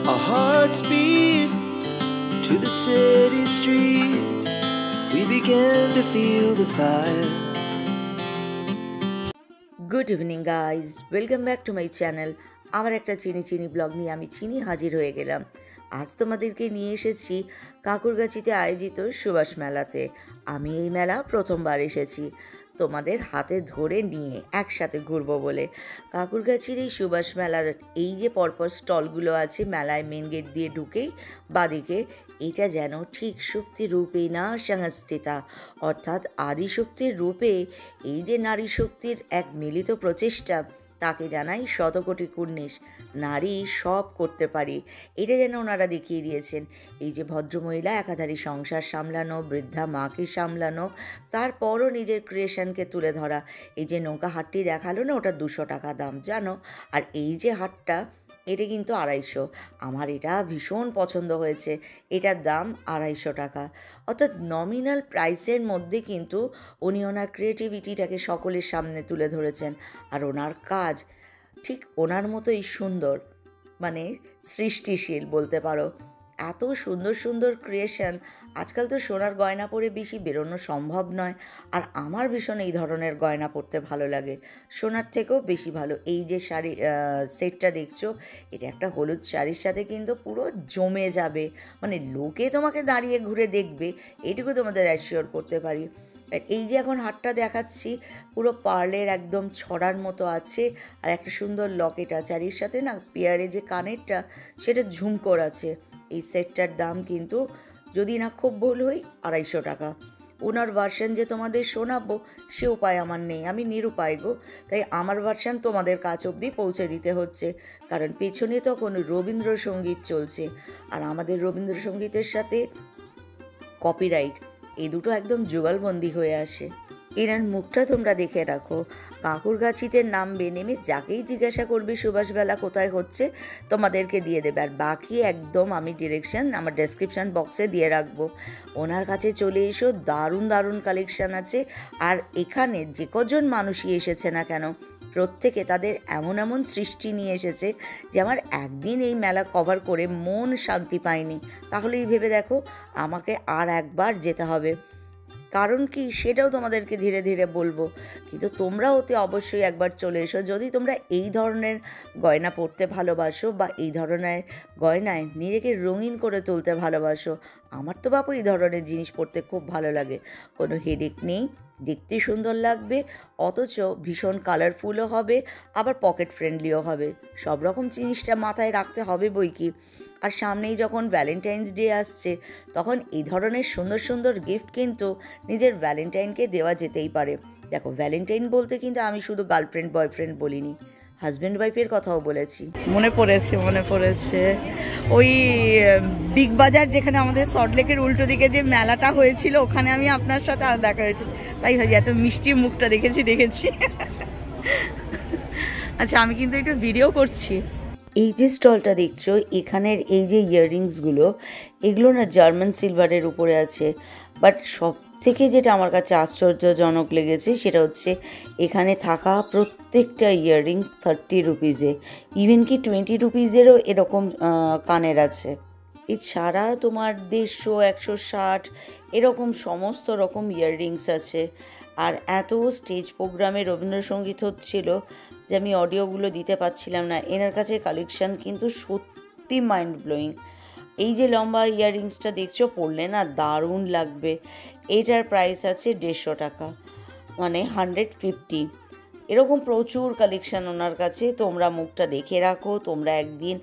Our hearts beat to the city streets. We began to feel the fire. Good evening guys, welcome back to my channel. আমার একটা চিনি blog নিয়ে আমি চিনি হাজির হয়ে গেলাম। আজ তোমাদেরকে নিয়ে এসেছি কাকুরগাছিতে আয়োজিত সুভাষ মেলাতে। আমি এই মেলা প্রথমবার এসেছি, তোমাদের হাতে ধরে নিয়ে একসাথে ঘুরবো বলে। কাকুরগাছির এই সুভাষ মেলার এই যে পরপর স্টলগুলো আছে মেলায় মেন গেট দিয়ে ঢুকেই বাদিকে, এটা যেন ঠিক শক্তি রূপে না সংস্থিতা, অর্থাৎ আদিশক্তির রূপে এই যে নারী শক্তির এক মিলিত প্রচেষ্টা, তাকে জানাই শতকোটি কুর্নিশ। নারী সব করতে পারি, এটা যেন ওনারা দেখিয়ে দিয়েছেন। এই যে ভদ্রমহিলা একাধারে সংসার সামলানো, বৃদ্ধা মাকে সামলানো, তারপরও নিজের ক্রিয়েশনকে তুলে ধরা। এই যে নৌকা হাটটি দেখালো না, ওটা 200 টাকা দাম জানো। আর এই যে হাটটা, এটা কিন্তু 250। আমার এটা ভীষণ পছন্দ হয়েছে, এটার দাম 250 টাকা। অর্থাৎ নমিনাল প্রাইসের মধ্যে কিন্তু উনি ওনার ক্রিয়েটিভিটিটাকে সকলের সামনে তুলে ধরেছেন। আর ওনার কাজ ঠিক ওনার মতোই সুন্দর, মানে সৃষ্টিশীল বলতে পারো। এত সুন্দর সুন্দর ক্রিয়েশন। আজকাল তো সোনার গয়না পরে বেশি বেরোনো সম্ভব নয়, আর আমার ভীষণ এই ধরনের গয়না পরতে ভালো লাগে, সোনার থেকেও বেশি ভালো। এই যে শাড়ি সেটটা দেখছো, এটা একটা হলুদ শাড়ির সাথে কিন্তু পুরো জমে যাবে, মানে লোকে তোমাকে দাঁড়িয়ে ঘুরে দেখবে, এইটুকু তোমাদের অ্যাসিওর করতে পারি। এই যে এখন হাটটা দেখাচ্ছি, পুরো পার্লের একদম ছড়ার মতো আছে, আর একটা সুন্দর লকেট আছে, আর এর সাথে না পেয়ারে যে কানেরটা, সেটা ঝুমকোর আছে। এই সেটটার দাম কিন্তু, যদি না খুব ভুল হই, 250 টাকা। ওনার ভার্সান যে তোমাদের শোনাবো সে উপায় আমার নেই, আমি নিরুপায় গো। তাই আমার ভার্সান তোমাদের কাছ অবধি পৌঁছে দিতে হচ্ছে, কারণ পেছনে তখন রবীন্দ্রসঙ্গীত চলছে, আর আমাদের রবীন্দ্রসঙ্গীতের সাথে কপিরাইট, এই দুটো একদম যুগলবন্দি হয়ে আসে। এনার মুখটা তোমরা দেখে রাখো। কাকুরগাছিতে নামবে, নেমে যাকেই জিজ্ঞাসা করবে সুভাষ মেলা কোথায় হচ্ছে, তোমাদেরকে দিয়ে দেবে। আর বাকি একদম আমি ডিরেকশন আমার ডেসক্রিপশান বক্সে দিয়ে রাখবো। ওনার কাছে চলে এসো, দারুণ দারুণ কালেকশান আছে। আর এখানে যে কজন মানুষই এসেছে না কেন, প্রত্যেকে তাদের এমন এমন সৃষ্টি নিয়ে এসেছে যে আমার একদিন এই মেলা কভার করে মন শান্তি পায়নি। তাহলেই ভেবে দেখো আমাকে আর একবার যেতে হবে। কারণ কি সেটাও তোমাদেরকে ধীরে ধীরে বলবো, কিন্তু তোমরা ওতে অবশ্যই একবার চলে এসো যদি তোমরা এই ধরনের গয়না পরতে ভালোবাসো, বা এই ধরনের গয়নায় নিজেকে রঙিন করে তুলতে ভালোবাসো। আমার তো বাপু এই ধরনের জিনিস পরতে খুব ভালো লাগে, কোনো হেডেক নেই, দেখতে সুন্দর লাগবে, অথচ ভীষণ কালারফুলও হবে, আবার পকেট ফ্রেন্ডলিও হবে। সব রকম জিনিসটা মাথায় রাখতে হবে বই কি। আর সামনেই যখন ভ্যালেন্টাইন্স ডে আসছে, তখন এই ধরনের সুন্দর সুন্দর গিফট কিন্তু নিজের ভ্যালেন্টাইনকে দেওয়া যেতেই পারে। দেখো, ভ্যালেন্টাইন বলতে কিন্তু আমি শুধু গার্লফ্রেন্ড বয়ফ্রেন্ড বলিনি, হাজব্যান্ড ওয়াইফের কথাও বলেছি। মনে পড়েছে ওই বিগ বাজার, যেখানে আমাদের সল্টলেকের উল্টো দিকে যে মেলাটা হয়েছিল, ওখানে আমি আপনার সাথে দেখা হয়েছিল, তাই ভাবছি এত মিষ্টি মুখটা দেখেছি। আচ্ছা, আমি কিন্তু একটু ভিডিও করছি। এই যে স্টলটা দেখছো, এখানের এই যে ইয়াররিংসগুলো, এগুলো না জার্মান সিলভারের উপরে আছে। বাট সব থেকে যেটা আমার কাছে আশ্চর্যজনক লেগেছে সেটা হচ্ছে এখানে থাকা প্রত্যেকটা ইয়াররিংস 30 রুপিজে, ইভেন কি 20 রুপিজেরও এরকম কানের আছে। এছাড়া তোমার 150, 160 এরকম সমস্ত রকম ইয়াররিংস আছে। আর এত স্টেজ প্রোগ্রামে রবীন্দ্রসঙ্গীত হচ্ছিল যে আমি অডিওগুলো দিতে পারছিলাম না। এনার কাছে কালেকশান কিন্তু সত্যি মাইন্ড ব্লোয়িং। এই যে লম্বা ইয়াররিংসটা দেখছো, পরলে না দারুণ লাগবে। এটার প্রাইস আছে 150 টাকা, মানে 150। এরকম প্রচুর কালেকশান ওনার কাছে। তোমরা মুখটা দেখে রাখো, তোমরা একদিন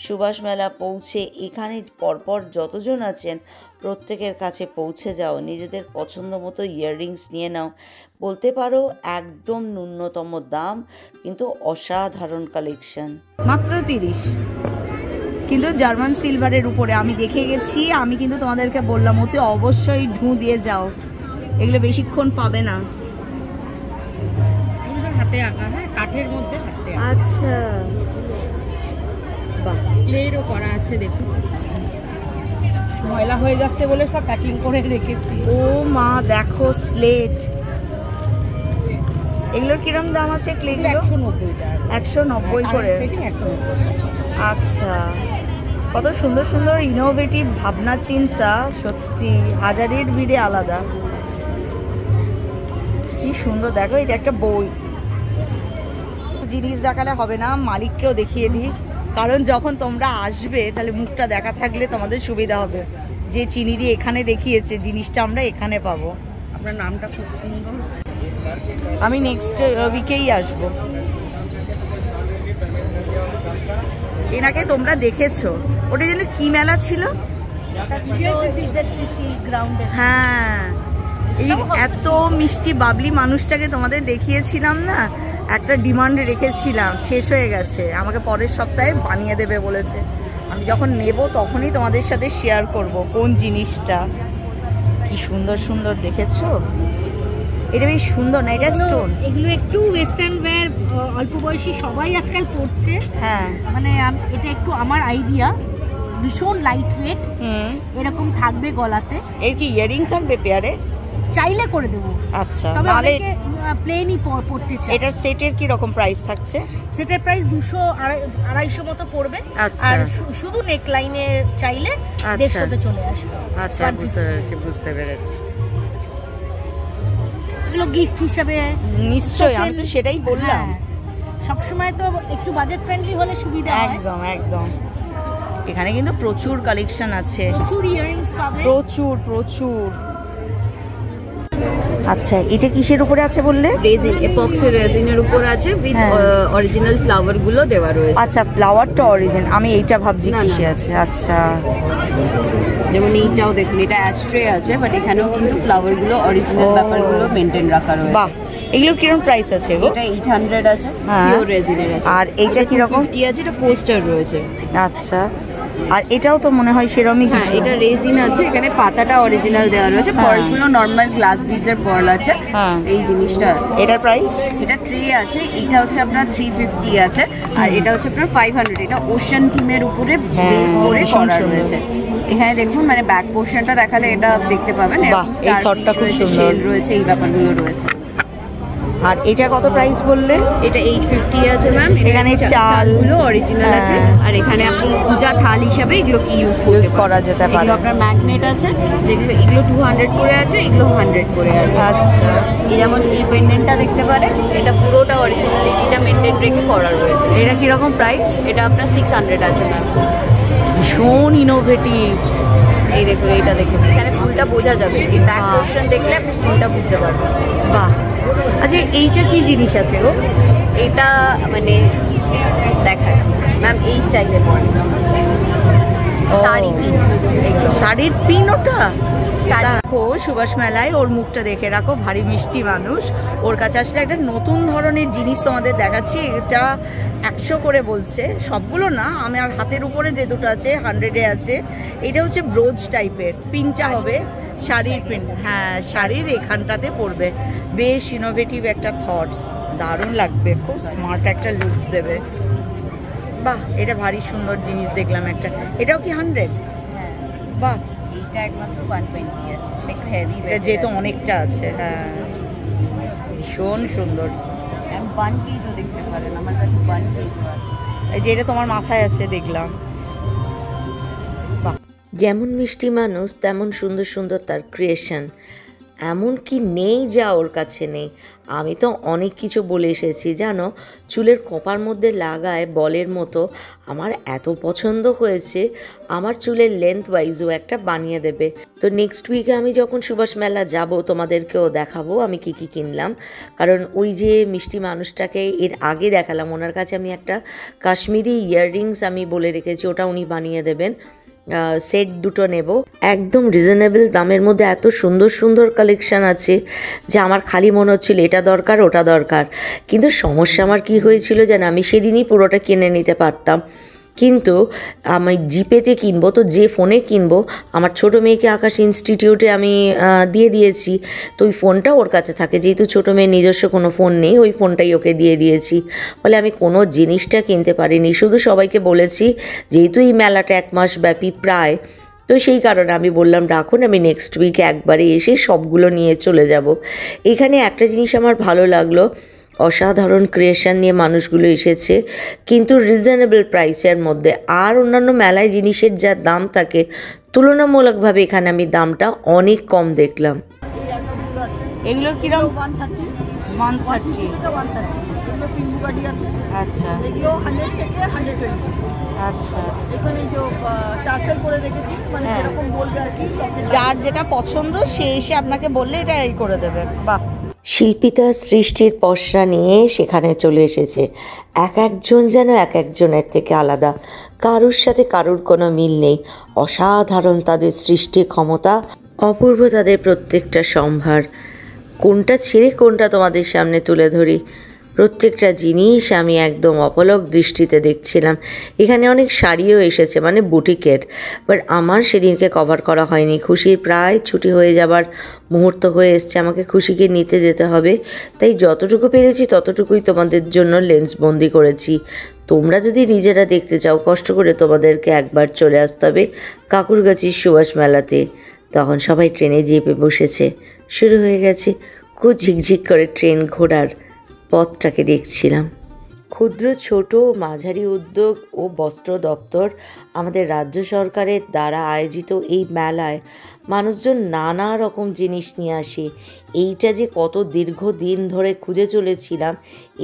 সুভাষ মেলা পৌঁছে এখানে পরপর যতজন আছেন প্রত্যেকের কাছে পৌঁছে যাও, নিজেদের পছন্দ মতো ইয়াররিংস নিয়ে নাও। বলতে পারো একদম ন্যূনতম দাম, কিন্তু অসাধারণ কালেকশান। মাত্র 30, কিন্তু জার্মান সিলভারের উপরে আমি দেখে গেছি। আমি কিন্তু তোমাদেরকে বললাম ওতে অবশ্যই ঢুঁ দিয়ে যাও, এগুলো বেশিক্ষণ পাবে না। হাতে আঁকা, হ্যাঁ, কাঠের মধ্যে হাতে। আচ্ছা, বাহ, ক্লেরও করা আছে। দেখুন, ময়লা হয়ে যাচ্ছে বলে সব প্যাকিং করে রেখেছি। ও মা, দেখো স্লেট, এগুলোর কিরম দাম আছে? ক্লেগুলো 190 টাকা, 190 করে। সেটিং 190। আচ্ছা, কত সুন্দর সুন্দর ইনোভেটিভ ভাবনা চিন্তা, সত্যি হাজারের ভিড়ে আলাদা। কি সুন্দর দেখো, এটা একটা বই। জিনিস দেখালে হবে না, মালিককেও দেখিয়ে দিই, কারণ যখন তোমরা আসবে তাহলে মুখটা দেখা থাকলে তোমাদের সুবিধা হবে। যে চিনিদি এখানে দেখিয়েছে জিনিসটা আমরা এখানে পাবো। আপনার নামটা খুব সুন্দর। আমি নেক্সট উইকেই আসবো। এনাকে তোমরা দেখেছো, ওটা যেন কি মেলা ছিল? হ্যাঁ, এই এত মিষ্টি বাবলি মানুষটাকে তোমাদের দেখিয়েছিলাম না, একটা ডিমান্ড রেখেছিলাম, শেষ হয়ে গেছে। আমাকে পরের সপ্তাহে বানিয়ে দেবে বলেছে। আমি যখন নেব তখনই তোমাদের সাথে শেয়ার করব কোন জিনিসটা। কি সুন্দর সুন্দর দেখেছো, এটা বেশ সুন্দর না? এটা স্টোন, এগুলো একটু ওয়েস্টার্ন ওয়্যার, অল্প বয়সী সবাই আজকাল পড়ছে। হ্যাঁ, মানে এটা একটু আমার আইডিয়া, ভীষণ লাইট ওয়েট, এরকম থাকবে গলাতে। এর কি ইয়ারিং থাকবে পেয়ারে? চাইলে করে দেবো। আচ্ছা, তবে তাহলে অনেকে প্লেনই পড়তে চায়। এটার সেটের কি রকম প্রাইস থাকছে? সেটের প্রাইস 200-250 মতো পড়বে। আচ্ছা। আর শুধু নেক লাইনে চাইলে 150-তে চলে আসবে। আচ্ছা, বুঝতে পেরেছি। এগুলো গিফট হিসাবে নিশ্চয়ই, আমি তো সেটাই বললাম। সবসময় তো একটু বাজেট ফ্রেন্ডলি হলে সুবিধা হয়। একদম একদম। এখানে কিন্তু প্রচুর কালেকশন আছে, প্রচুর ইয়ারিংস পাবে, প্রচুর। আচ্ছা, এটা কিসের উপরে আছে বললে? রেজিন, এপক্সি রেজিনের উপর আছে, উইথ অরিজিনাল ফ্লাওয়ার গুলো দেওয়া রয়েছে। আচ্ছা, ফ্লাওয়ারটা অরিজিন, আমি এইটা ভাবছি কিসে আছে। আচ্ছা, যেমন এইটাও দেখুন, এটা অ্যাস্ট্রে আছে, বাট এখানেও কিন্তু ফ্লাওয়ার গুলো অরিজিনাল ব্যাপারগুলো মেনটেন রাখা রয়েছে। বাহ, এগুলোর কিরকম প্রাইস আছে গো? এটা 800 আছে, পিওর রেজিনের আছে। আর এইটা কি রকম? 50 আছে, এটা পোস্টার রয়েছে। আচ্ছা, আর এটাও তো মনে হয় সেরকমই কিছু। এটা রেজিন আছে, এখানে পাতাটা অরিজিনাল দেওয়া রয়েছে, পার্লগুলো নরমাল গ্লাস বিডসের পার্ল আছে। এই জিনিসটা আছে। এটার প্রাইস? এটা ট্রে আছে, এটা হচ্ছে আপনার 350 আছে, আর এটা হচ্ছে আপনার 500। এটা ওশান থিমের উপরে বেস করে করা রয়েছে। এখানে দেখুন, মানে ব্যাক পোর্শনটা দেখালে এটা দেখতে পাবেন, এই থটটা খুব সুন্দর রয়েছে, এই ব্যাপারগুলো রয়েছে। আর এটা কত প্রাইস বললে? এটা 850 আছে ম্যাম। এখানে চালগুলো অরিজিনাল আছে, আর এখানে আপনি পূজা থাল হিসাবে এগুলো কি ইউজ করা যেতে পারে। এগুলো আপনার ম্যাগনেট আছে, যেগুলো এগুলো 200 করে আছে, এগুলো 100 করে আছে। আচ্ছা, এই যেমন এই পেন্ডেন্টটা দেখতে পারেন, এটা পুরোটা অরিজিনালিটিটা মেনটেন রেখে করা রয়েছে। এটা কিরকম প্রাইস? এটা আপনার 600 আছে ম্যাম। ভীষণ ইনোভেটিভ। এই দেখুন, এইটা দেখুন, এখানে ফুলটা বোঝা যাবে, এই ব্যাক পোর্শন দেখলে আপনি ফুলটা বুঝতে পারবেন। বাহ। আচ্ছা, এইটা কি জিনিস আছে গো? এটা মানে দেখাচ্ছি ম্যাম, এই স্টাইলে পড়ে শাড়ি পিন। শাড়ির পিন ওটা? দেখো, সুভাষ মেলায় ওর মুখটা দেখে রাখো, ভারী মিষ্টি মানুষ। ওর কাছে আসলে একটা নতুন ধরনের জিনিস তোমাদের দেখাচ্ছি। এটা 100 করে বলছে, সবগুলো না, আমার হাতের উপরে যে দুটো আছে 100-এ আছে। এটা হচ্ছে ব্রোজ টাইপের, পিনটা হবে শাড়ির পিন। হ্যাঁ, শাড়ির এখানটাতে পড়বে। বেশ ইনোভেটিভ একটা থটস, দারুণ লাগবে, খুব স্মার্ট একটা লুকস দেবে। বাহ, এটা ভারী সুন্দর জিনিস দেখলাম একটা। এটাও কি 100? বাহ, এইটা একমাত্র 120 আছে, একটু হেভি, এটা যেহেতু অনেকটা আছে। হ্যাঁ, ভীষণ সুন্দর। বান কেজও দেখতে পারেন, আমার কাছে বান কেজও আছে। এই যে এটা তোমার মাথায় আছে দেখলাম। বাহ, যেমন মিষ্টি মানুষ তেমন সুন্দর সুন্দর তার ক্রিয়েশন। এমন কি নেই যা ওর কাছে নেই। আমি তো অনেক কিছু বলে এসেছি জানো, চুলের কোপার মধ্যে লাগায় বলের মতো। আমার এত পছন্দ হয়েছে, আমার চুলের লেন্থ ওয়াইজও একটা বানিয়ে দেবে। তো নেক্সট উইকে আমি যখন সুভাষ মেলা যাব তোমাদেরকেও দেখাবো আমি কি কি কিনলাম। কারণ ওই যে মিষ্টি মানুষটাকে এর আগে দেখালাম, ওনার কাছে আমি একটা কাশ্মীরি ইয়াররিংস আমি বলে রেখেছি, ওটা উনি বানিয়ে দেবেন। সেট দুটো নেব, একদম রিজনেবল দামের মধ্যে এত সুন্দর সুন্দর কালেকশান আছে যে আমার খালি মনে হচ্ছিল এটা দরকার ওটা দরকার। কিন্তু সমস্যা আমার কি হয়েছিল যেন, আমি সেদিনই পুরোটা কিনে নিতে পারতাম, কিন্তু আমি জিপেতে কিনবো, তো যে ফোনে কিনবো, আমার ছোটো মেয়েকে আকাশ ইনস্টিটিউটে আমি দিয়ে দিয়েছি, তো ওই ফোনটা ওর কাছে থাকে। যেহেতু ছোটো মেয়ের নিজস্ব কোনো ফোন নেই, ওই ফোনটাই ওকে দিয়ে দিয়েছি। ফলে আমি কোনো জিনিসটা কিনতে পারিনি, শুধু সবাইকে বলেছি যেহেতু এই মেলাটা 1 মাস ব্যাপী প্রায়, তো সেই কারণে আমি বললাম রাখুন, আমি নেক্সট উইকে একবারে এসে সবগুলো নিয়ে চলে যাব। এখানে একটা জিনিস আমার ভালো লাগলো, অসাধারণ ক্রিয়েশন নিয়ে মানুষগুলো এসেছে, কিন্তু রিজনেবল প্রাইসের মধ্যে। আর অন্যান্য মেলায় জিনিসের যা দাম থাকে তুলনামূলকভাবে এখানে আমি দামটা অনেক কম দেখলাম। এগুলোর কিরকম? 130। এগুলো পিঙ্গু গাড়ি আছে। আচ্ছা, এগুলো 100 থেকে 120। আচ্ছা, এখানে যে টাসেল করে রেখেছি, মানে যেরকম বলবে আর কি, যার যেটা পছন্দ সে এসে আপনাকে বললে এটা এই করে দেবে। বাহ, শিল্পী তার সৃষ্টির পসরা নিয়ে সেখানে চলে এসেছে। এক একজন যেন এক একজনের থেকে আলাদা, কারুর সাথে কারুর কোনো মিল নেই। অসাধারণ তাদের সৃষ্টির ক্ষমতা, অপূর্ব তাদের প্রত্যেকটা সম্ভার। কোনটা ছেড়ে কোনটা তোমাদের সামনে তুলে ধরি, প্রত্যেকটা জিনিস আমি একদম অপলক দৃষ্টিতে দেখছিলাম। এখানে অনেক শাড়িও এসেছে, মানে বুটিকের, বাট আমার সেদিনকে কভার করা হয়নি। খুশির প্রায় ছুটি হয়ে যাবার মুহূর্ত হয়ে এসছে, আমাকে খুশিকে নিতে যেতে হবে, তাই যতটুকু পেরেছি ততটুকুই তোমাদের জন্য লেন্সবন্দি করেছি। তোমরা যদি নিজেরা দেখতে চাও, কষ্ট করে তোমাদেরকে একবার চলে আসতে হবে কাকুরগাছির সুভাষ মেলাতে। তখন সবাই ট্রেনে চেপে বসেছে, শুরু হয়ে গেছে। খুব ঝিকঝিক করে ট্রেন ঘোরার পথটাকে দেখছিলাম। ক্ষুদ্র ছোট মাঝারি উদ্যোগ ও বস্ত্র দপ্তর, আমাদের রাজ্য সরকারের দ্বারা আয়োজিত এই মেলায় মানুষজন নানা রকম জিনিস নিয়ে আসে। এইটা যে কত দীর্ঘদিন ধরে খুঁজে চলেছিলাম,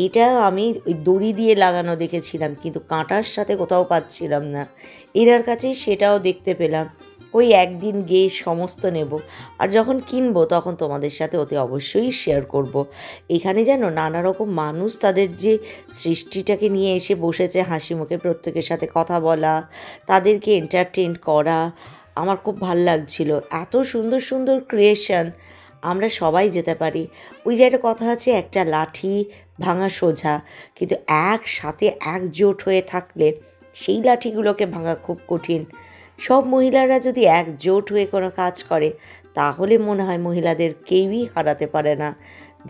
এটা আমি ওই দড়ি দিয়ে লাগানো দেখেছিলাম, কিন্তু কাঁটার সাথে কোথাও পাচ্ছিলাম না। এরার কাছে সেটাও দেখতে পেলাম। ওই একদিন গিয়ে সমস্ত নেব, আর যখন কিনবো তখন তোমাদের সাথে অতি অবশ্যই শেয়ার করব। এখানে যেন নানা রকম মানুষ তাদের যে সৃষ্টিটাকে নিয়ে এসে বসেছে, হাসি মুখে প্রত্যেকের সাথে কথা বলা, তাদেরকে এন্টারটেইন করা, আমার খুব ভাল লাগছিল। এত সুন্দর সুন্দর ক্রিয়েশন, আমরা সবাই যেতে পারি। ওই যে একটা কথা আছে, একটা লাঠি ভাঙা সোজা, কিন্তু একসাথে একজোট হয়ে থাকলে সেই লাঠিগুলোকে ভাঙা খুব কঠিন। সব মহিলারা যদি একজোট হয়ে কোনো কাজ করে, তাহলে মনে হয় মহিলাদের কেউই হারাতে পারে না।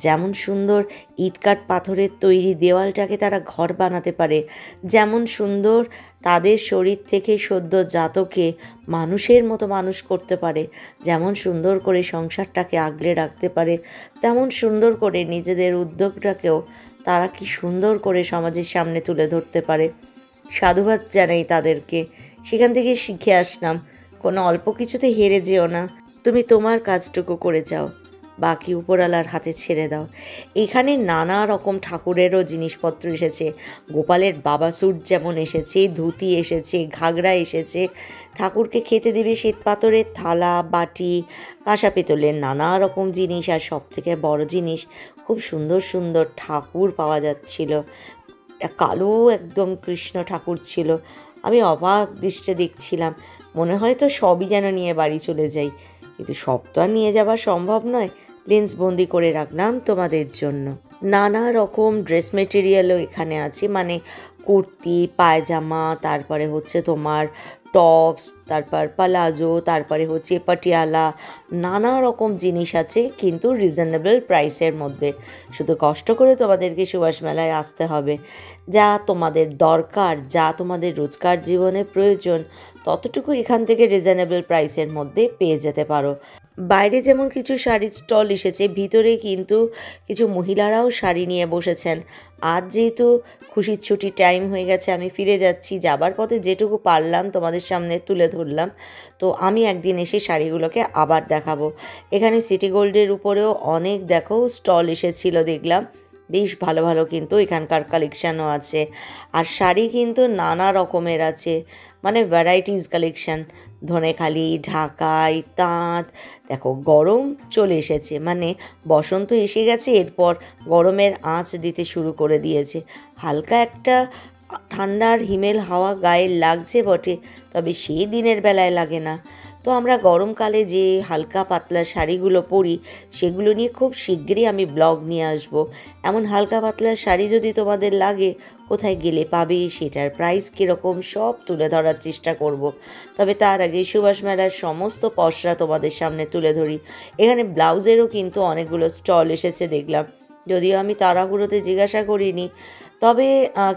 যেমন সুন্দর ইটকাট পাথরের তৈরি দেওয়ালটাকে তারা ঘর বানাতে পারে, যেমন সুন্দর তাদের শরীর থেকে সদ্য জাতকে মানুষের মতো মানুষ করতে পারে, যেমন সুন্দর করে সংসারটাকে আগলে রাখতে পারে, তেমন সুন্দর করে নিজেদের উদ্যোগটাকেও তারা কি সুন্দর করে সমাজের সামনে তুলে ধরতে পারে। সাধুবাদ জানাই তাদেরকে। সেখান থেকে শিখে আসলাম, কোনো অল্প কিছুতে হেরে যেও না, তুমি তোমার কাজটুকু করে যাও, বাকি উপরওয়ালার হাতে ছেড়ে দাও। এখানে নানা রকম ঠাকুরেরও জিনিসপত্র এসেছে। গোপালের বাবা স্যুট যেমন এসেছে, ধুতি এসেছে, ঘাগরা এসেছে, ঠাকুরকে খেতে দেবে শ্বেত পাথরের থালা, বাটি, কাঁসা পেতলের নানা রকম জিনিস। আর সবথেকে বড় জিনিস, খুব সুন্দর সুন্দর ঠাকুর পাওয়া যাচ্ছিল। কালো একদম কৃষ্ণ ঠাকুর ছিল, আমি অবাক দৃষ্টে দেখছিলাম। মনে হয় তো সবই যেন নিয়ে বাড়ি চলে যাই, কিন্তু সব তো আর নিয়ে যাওয়া সম্ভব নয়। লেন্সবন্দি করে রাখলাম তোমাদের জন্য। নানা রকম ড্রেস মেটেরিয়ালও এখানে আছে, মানে কুর্তি, পায়জামা, তারপরে হচ্ছে তোমার টপস, তারপর পালাজো, তারপরে হচ্ছে পাটিয়ালা, নানা রকম জিনিস আছে, কিন্তু রিজনেবল প্রাইসের মধ্যে। শুধু কষ্ট করে তোমাদেরকে সুভাষ মেলায় আসতে হবে। যা তোমাদের দরকার, যা তোমাদের রোজকার জীবনে প্রয়োজন, ততটুকু এখান থেকে রিজনেবল প্রাইসের মধ্যে পেয়ে যেতে পারো। বাইরে যেমন কিছু শাড়ির স্টল এসেছে, ভিতরে কিন্তু কিছু মহিলারাও শাড়ি নিয়ে বসেছেন। আজ যেহেতু খুশির ছুটির টাইম হয়ে গেছে, আমি ফিরে যাচ্ছি, যাবার পথে যেটুকু পারলাম তোমাদের সামনে তুলে ধরলাম। তো আমি একদিন এসে শাড়িগুলোকে আবার দেখাবো। এখানে সিটি গোল্ডের উপরেও অনেক দেখো স্টল এসেছিল, দেখলাম বেশ ভালো ভালো কিন্তু এখানকার কালেকশানও আছে। আর শাড়ি কিন্তু নানা রকমের আছে, মানে ভ্যারাইটিস কালেকশান, ধনেখালি, ঢাকাই, তাঁত। দেখো গরম চলে এসেছে, মানে বসন্ত এসে গেছে, এরপর গরমের আঁচ দিতে শুরু করে দিয়েছে। হালকা একটা ঠান্ডার হিমেল হাওয়া গায়ে লাগছে বটে, তবে সেই দিনের বেলায় লাগে না। তো আমরা গরমকালে যে হালকা পাতলা শাড়িগুলো পরি, সেগুলো নিয়ে খুব শিগগিরই আমি ব্লগ নিয়ে আসব। এমন হালকা পাতলা শাড়ি যদি তোমাদের লাগে, কোথায় গেলে পাবে, সেটার প্রাইস কীরকম, সব তুলে ধরার চেষ্টা করব। তবে তার আগে সুভাষ মেলার সমস্ত পসরা তোমাদের সামনে তুলে ধরি। এখানে ব্লাউজেরও কিন্তু অনেকগুলো স্টল এসেছে দেখলাম, যদিও আমি তাড়াহুড়োতে জিজ্ঞাসা করিনি, তবে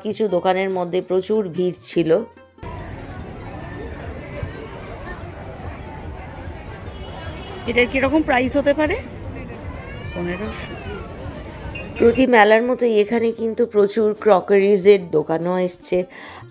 কিছু দোকানের মধ্যে প্রচুর ভিড় ছিল। এটার কীরকম প্রাইস হতে পারে? 1500। প্রতি মেলার মতোই এখানে কিন্তু প্রচুর ক্রকারিজের দোকানও এসছে।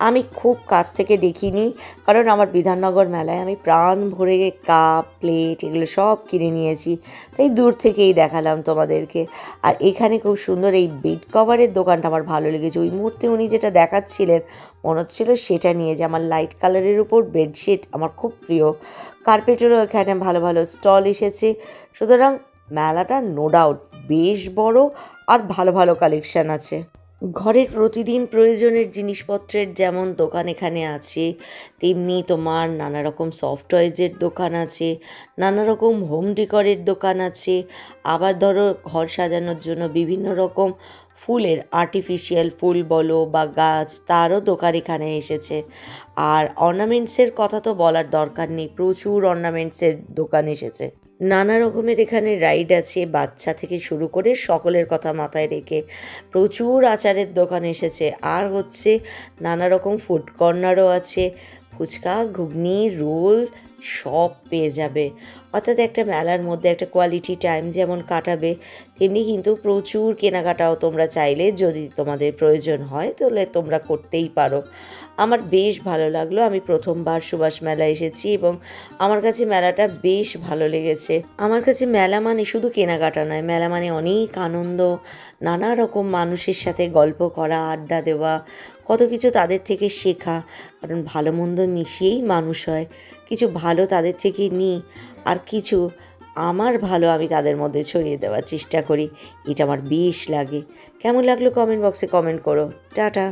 আমি খুব কাছ থেকে দেখিনি, কারণ আমার বিধাননগর মেলায় আমি প্রাণ ভরে কাপ প্লেট এগুলো সব কিনে নিয়েছি, তাই দূর থেকেই দেখালাম তোমাদেরকে। আর এখানে খুব সুন্দর এই বেড কভারের দোকানটা আমার ভালো লেগেছে। ওই মুহূর্তে উনি যেটা দেখাচ্ছিলেন মনে হচ্ছিলো সেটা নিয়ে, যে আমার লাইট কালারের উপর বেডশিট আমার খুব প্রিয়। কার্পেটেরও এখানে ভালো ভালো স্টল এসেছে। সুতরাং মেলাটা নো ডাউট বেশ বড় আর ভালো ভালো কালেকশান আছে। ঘরের প্রতিদিন প্রয়োজনের জিনিসপত্রের যেমন দোকান এখানে আছে, তেমনি তোমার নানা রকম সফট টয়েজের দোকান আছে, নানা রকম হোম ডেকরের দোকান আছে। আবার ধরো ঘর সাজানোর জন্য বিভিন্ন রকম ফুলের আর্টিফিশিয়াল ফুল বলো বা গাছ, তারও দোকান এখানে এসেছে। আর অর্নামেন্টসের কথা তো বলার দরকার নেই, প্রচুর অর্নামেন্টসের দোকান এসেছে। নানা রকমের এখানে রাইড আছে, বাচ্চা থেকে শুরু করে সকলের কথা মাথায় রেখে। প্রচুর আচারের দোকান এসেছে। আর হচ্ছে নানা রকম ফুড কর্নারও আছে, ফুচকা ঘুগনি রোল সব পেয়ে যাবে। অর্থাৎ একটা মেলার মধ্যে একটা কোয়ালিটি টাইম যেমন কাটাবে, তেমনি কিন্তু প্রচুর কেনাকাটাও তোমরা চাইলে যদি তোমাদের প্রয়োজন হয় তাহলে তোমরা করতেই পারো। আমার বেশ ভালো লাগলো। আমি প্রথমবার সুভাষ মেলা এসেছি এবং আমার কাছে মেলাটা বেশ ভালো লেগেছে। আমার কাছে মেলা মানে শুধু কেনাকাটা নয়, মেলা মানে অনেক আনন্দ, নানা রকম মানুষের সাথে গল্প করা, আড্ডা দেওয়া, কত কিছু তাদের থেকে শেখা। কারণ ভালো মন্দ মিশিয়েই মানুষ হয়। কিছু ভালো তাদের থেকে নিই, আর কিছু আমার ভালো আমি তাদের মধ্যে ছড়িয়ে দেওয়ার চেষ্টা করি। এটা আমার বেশ লাগে। কেমন লাগলো কমেন্ট বক্সে কমেন্ট করো। টাটা।